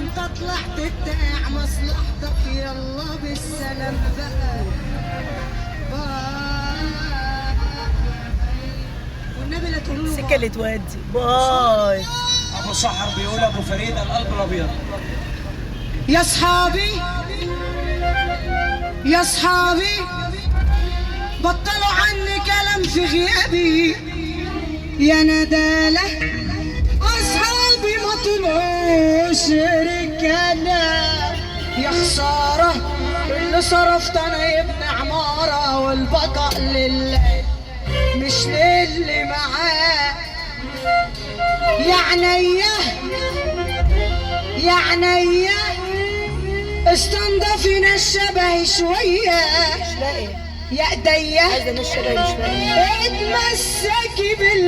انت طلعت بتاع مصلحتك، يلا بالسلام بقى. والنبي لا تقولوا له سكه اللي تودي باي. ابو سحر بيقول ابو فريد القلب الابيض. يا صحابي يا صحابي بطلوا عني كلام في غيابي، يا ندالة أصحابي ما طلعوش رجالة، يا خسارة اللي صرفت أنا يا ابن عمارة، والبقاء لله مش للي معاه. يا عينيا يا عينيا استنضفنا الشبه شوية، مش لاقي يا ايديا عايزه ناس شبهي مش لاقي. اتمسكي بالله.